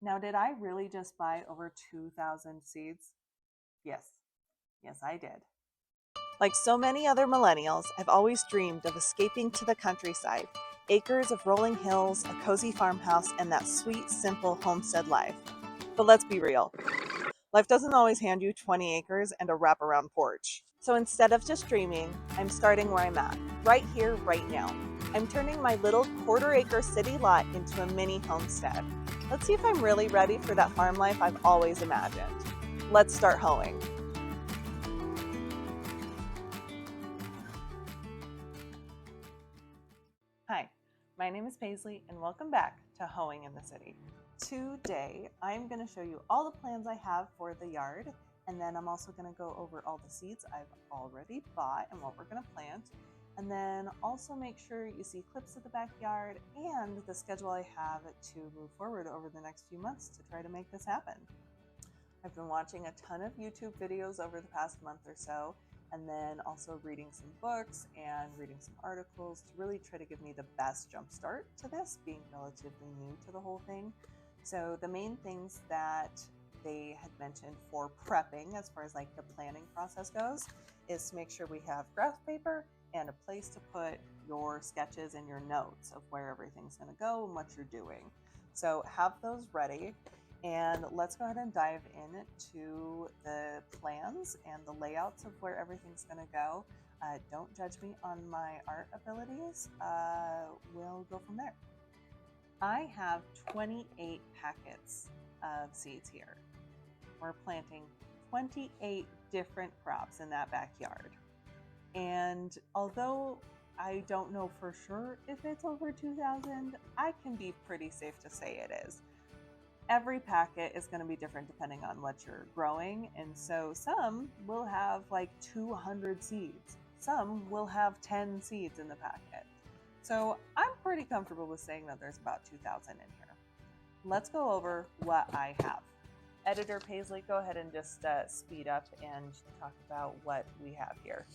Now, did I really just buy over 2,000 seeds? Yes. Yes, I did. Like so many other millennials, I've always dreamed of escaping to the countryside. Acres of rolling hills, a cozy farmhouse, and that sweet, simple homestead life. But let's be real. Life doesn't always hand you 20 acres and a wraparound porch. So instead of just dreaming, I'm starting where I'm at, right here, right now. I'm turning my little quarter-acre city lot into a mini homestead. Let's see if I'm really ready for that farm life I've always imagined. Let's start hoeing. Hi, my name is Paisley and welcome back to Hoeing in the City. Today, I'm going to show you all the plans I have for the yard, and then I'm also going to go over all the seeds I've already bought and what we're going to plant, and then also make sure you see clips of the backyard and the schedule I have to move forward over the next few months to try to make this happen. I've been watching a ton of YouTube videos over the past month or so, and then also reading some books and reading some articles to really try to give me the best jump start to this, being relatively new to the whole thing. So the main things that they had mentioned for prepping as far as like the planning process goes is to make sure we have graph paper and a place to put your sketches and your notes of where everything's going to go and what you're doing. So have those ready. And let's go ahead and dive into the plans and the layouts of where everything's going to go. Don't judge me on my art abilities. We'll go from there. I have 28 packets of seeds here. We're planting 28 different crops in that backyard. And although I don't know for sure if it's over 2,000, I can be pretty safe to say it is. Every packet is going to be different depending on what you're growing, and so some will have like 200 seeds. Some will have 10 seeds in the packet. So I'm pretty comfortable with saying that there's about 2,000 in here. Let's go over what I have. Editor Paisley, go ahead and just speed up and talk about what we have here.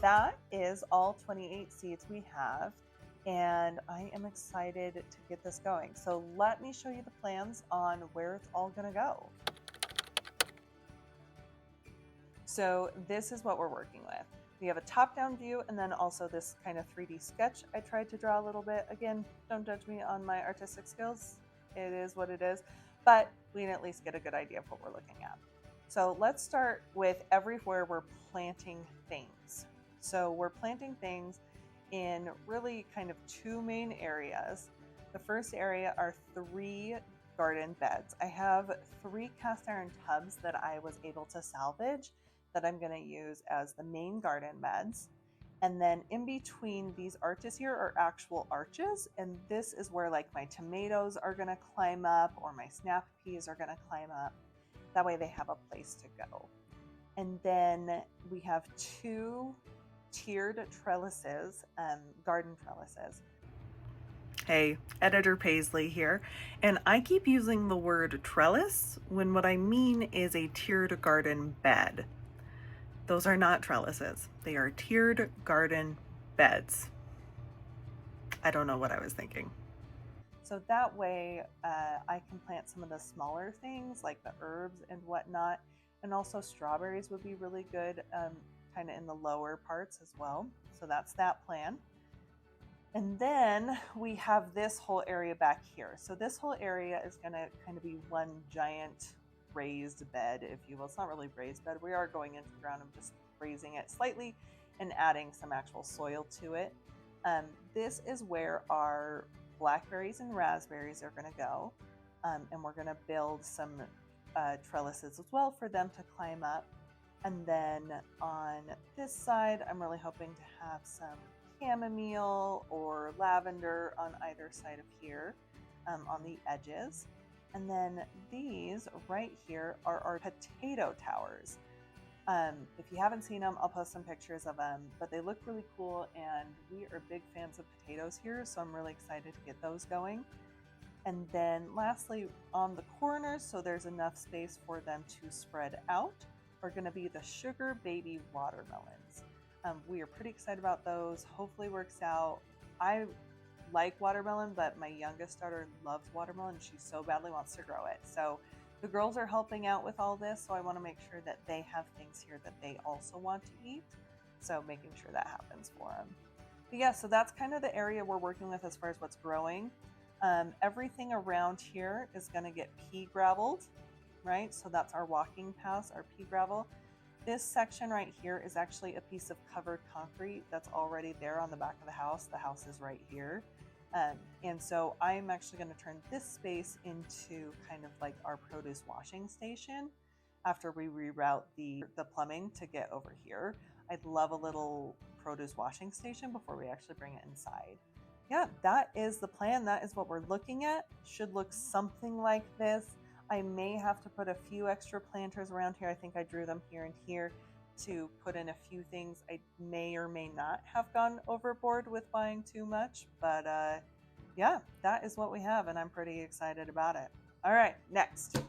That is all 28 seeds we have, and I am excited to get this going. So let me show you the plans on where it's all going to go. So this is what we're working with. We have a top-down view and then also this kind of 3D sketch I tried to draw a little bit. Again, don't judge me on my artistic skills. It is what it is, but we can at least get a good idea of what we're looking at. So let's start with everywhere we're planting things. So we're planting things in really kind of two main areas. The first area are 3 garden beds. I have 3 cast iron tubs that I was able to salvage that I'm going to use as the main garden beds. And then in between these arches here are actual arches, and this is where like my tomatoes are going to climb up or my snap peas are going to climb up. That way they have a place to go. And then we have 2 tiered trellises, garden trellises. Hey, Editor Paisley here, and I keep using the word trellis when what I mean is a tiered garden bed. Those are not trellises. They are tiered garden beds. I don't know what I was thinking. So that way I can plant some of the smaller things like the herbs and whatnot, and also strawberries would be really good kind of in the lower parts as well. So that's that plan. And then we have this whole area back here. So this whole area is going to kind of be one giant raised bed, if you will. It's not really raised bed. We are going into the ground and just raising it slightly and adding some actual soil to it. This is where our blackberries and raspberries are going to go. And we're going to build some trellises as well for them to climb up. And then on this side, I'm really hoping to have some chamomile or lavender on either side of here, on the edges. And then these right here are our potato towers. If you haven't seen them, I'll post some pictures of them, but they look really cool and we are big fans of potatoes here, so I'm really excited to get those going. And then lastly, on the corners, so there's enough space for them to spread out, are going to be the sugar baby watermelons. We are pretty excited about those. Hopefully works out. I like watermelon, but my youngest daughter loves watermelon. She so badly wants to grow it. So the girls are helping out with all this, so I want to make sure that they have things here that they also want to eat. So making sure that happens for them. But yeah, so that's kind of the area we're working with as far as what's growing. Everything around here is going to get pea graveled, right? So that's our walking paths, our pea gravel. This section right here is actually a piece of covered concrete that's already there on the back of the house. The house is right here. And so I'm actually going to turn this space into kind of like our produce washing station after we reroute the plumbing to get over here. I'd love a little produce washing station before we actually bring it inside. Yeah, that is the plan. That is what we're looking at. Should look something like this. I may have to put a few extra planters around here. I think I drew them here and here to put in a few things. I may or may not have gone overboard with buying too much, but yeah, that is what we have and I'm pretty excited about it. All right, next.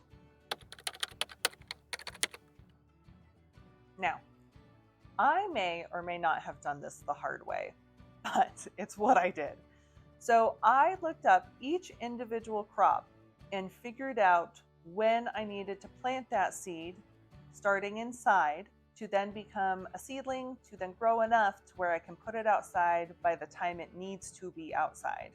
Now, I may or may not have done this the hard way, but it's what I did. So I looked up each individual crop and figured out when I needed to plant that seed, starting inside, to then become a seedling, to then grow enough to where I can put it outside by the time it needs to be outside.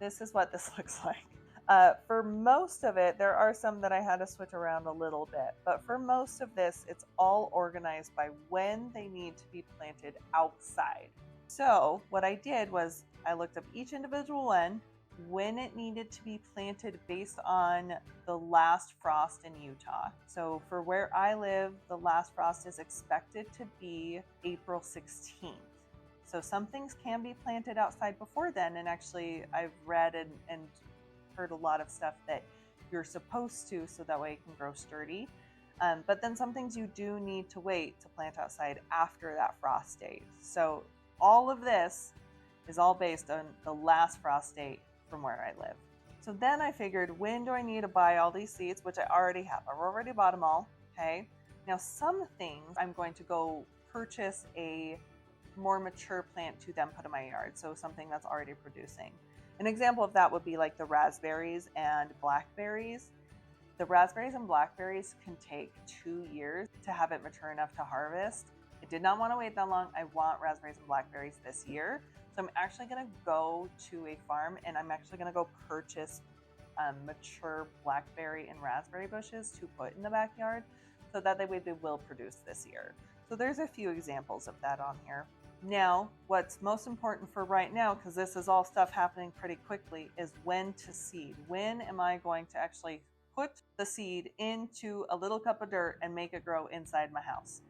This is what this looks like. For most of it, there are some that I had to switch around a little bit, but for most of this, it's all organized by when they need to be planted outside. So what I did was I looked up each individual one, when it needed to be planted based on the last frost in Utah. So for where I live, the last frost is expected to be April 16th. So some things can be planted outside before then, and actually I've read and heard a lot of stuff that you're supposed to, so that way it can grow sturdy. But then some things you do need to wait to plant outside after that frost date. So all of this is all based on the last frost date from where I live. So then I figured, when do I need to buy all these seeds, which I already have. I've already bought them all, okay? Now some things I'm going to go purchase a more mature plant to then put in my yard, so something that's already producing. An example of that would be like the raspberries and blackberries. The raspberries and blackberries can take 2 years to have it mature enough to harvest. I did not want to wait that long. I want raspberries and blackberries this year. So I'm actually going to go to a farm and I'm actually going to go purchase mature blackberry and raspberry bushes to put in the backyard, so that way they will produce this year. So there's a few examples of that on here. Now, what's most important for right now, because this is all stuff happening pretty quickly, is when to seed. When am I going to actually put the seed into a little cup of dirt and make it grow inside my house?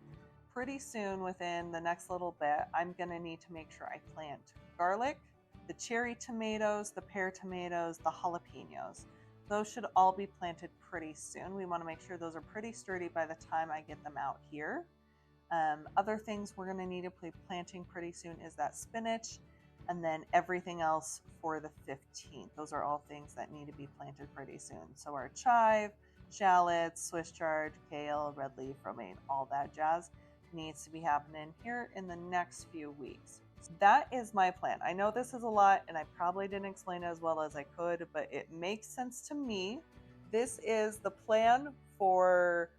Pretty soon, within the next little bit, I'm going to need to make sure I plant garlic, the cherry tomatoes, the pear tomatoes, the jalapenos. Those should all be planted pretty soon. We want to make sure those are pretty sturdy by the time I get them out here. Other things we're going to need to be planting pretty soon is that spinach, and then everything else for the 15th. Those are all things that need to be planted pretty soon. So our chive, shallots, Swiss chard, kale, red leaf, romaine, all that jazz needs to be happening here in the next few weeks. So that is my plan. I know this is a lot and I probably didn't explain it as well as I could, but it makes sense to me. This is the plan for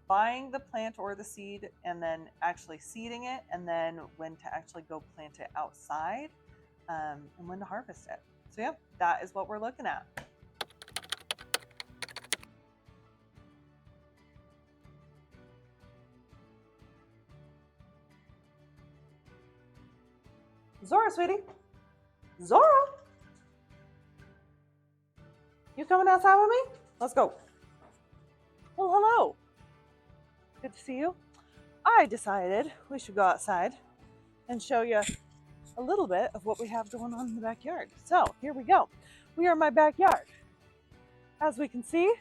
buying the plant or the seed and then actually seeding it, and then when to actually go plant it outside, and when to harvest it. So yeah, that is what we're looking at. Zora, sweetie. Zora! You coming outside with me? Let's go. Well, hello. Good to see you. I decided we should go outside and show you a little bit of what we have going on in the backyard. So here we go. We are in my backyard. As we can see,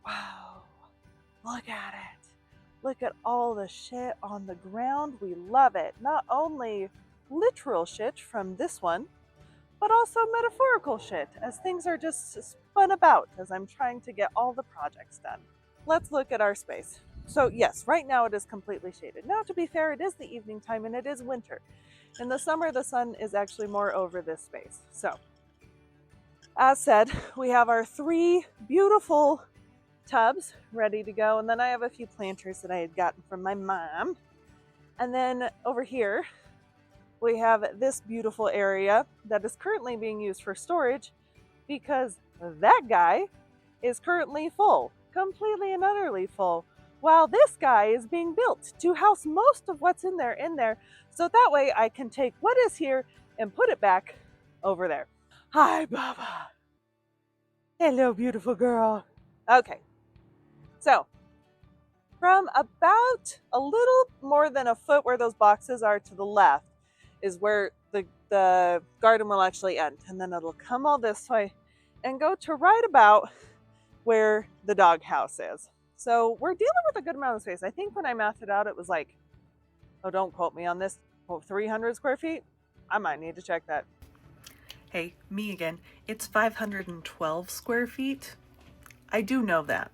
wow, look at it. Look at all the shit on the ground. We love it. Not only literal shit from this one, but also metaphorical shit, as things are just spun about as I'm trying to get all the projects done. Let's look at our space. So yes, right now it is completely shaded. Now, to be fair, it is the evening time and it is winter. In the summer, the sun is actually more over this space. So, as said, we have our 3 beautiful tubs ready to go. And then I have a few planters that I had gotten from my mom. And then over here, we have this beautiful area that is currently being used for storage because that guy is currently full, completely and utterly full, while this guy is being built to house most of what's in there, so that way I can take what is here and put it back over there. Hi, Baba. Hello, beautiful girl. Okay, so from about a little more than a foot where those boxes are to the left is where the garden will actually end. And then it'll come all this way and go to right about where the dog house is. So we're dealing with a good amount of space. I think when I mathed it out, it was like, oh, don't quote me on this, 300 square feet? I might need to check that. Hey, me again. It's 512 square feet. I do know that.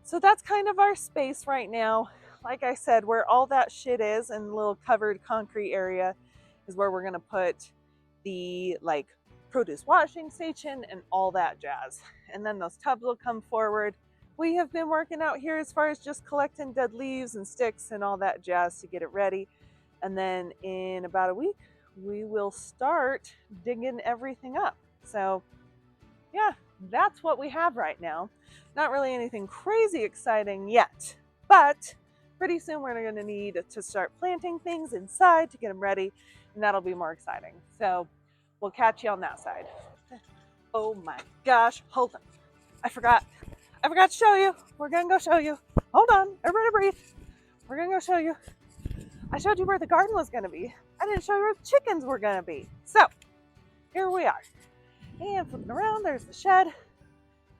So that's kind of our space right now. Like I said, where all that shit is in the little covered concrete area is where we're going to put the like produce washing station and all that jazz. And then those tubs will come forward. We have been working out here as far as just collecting dead leaves and sticks and all that jazz to get it ready. And then in about a week, we will start digging everything up. So yeah, that's what we have right now. Not really anything crazy exciting yet, but pretty soon we're going to need to start planting things inside to get them ready, and that'll be more exciting. So we'll catch you on that side. Oh my gosh, hold on. I forgot to show you. We're going to go show you. Hold on, everybody breathe. We're going to go show you. I showed you where the garden was going to be. I didn't show you where the chickens were going to be. So here we are. And flipping around, there's the shed.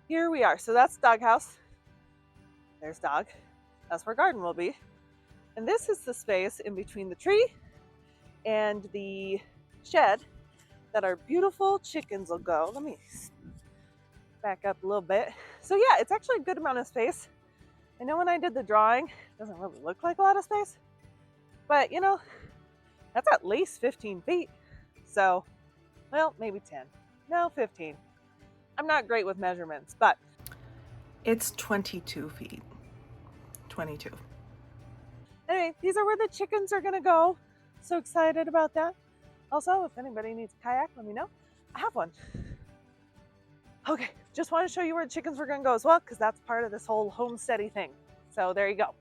Here we are. So that's doghouse. There's dog. That's where garden will be. And this is the space in between the tree and the shed that our beautiful chickens will go. Let me back up a little bit. So yeah, it's actually a good amount of space. I know when I did the drawing, it doesn't really look like a lot of space, but you know, that's at least 15 feet. So, well, maybe 10. No, 15. I'm not great with measurements, but it's 22 feet. 22. Anyway, these are where the chickens are going to go. So excited about that. Also, if anybody needs a kayak, let me know. I have one. Okay, just want to show you where the chickens were going to go as well, because that's part of this whole homesteading thing. So there you go.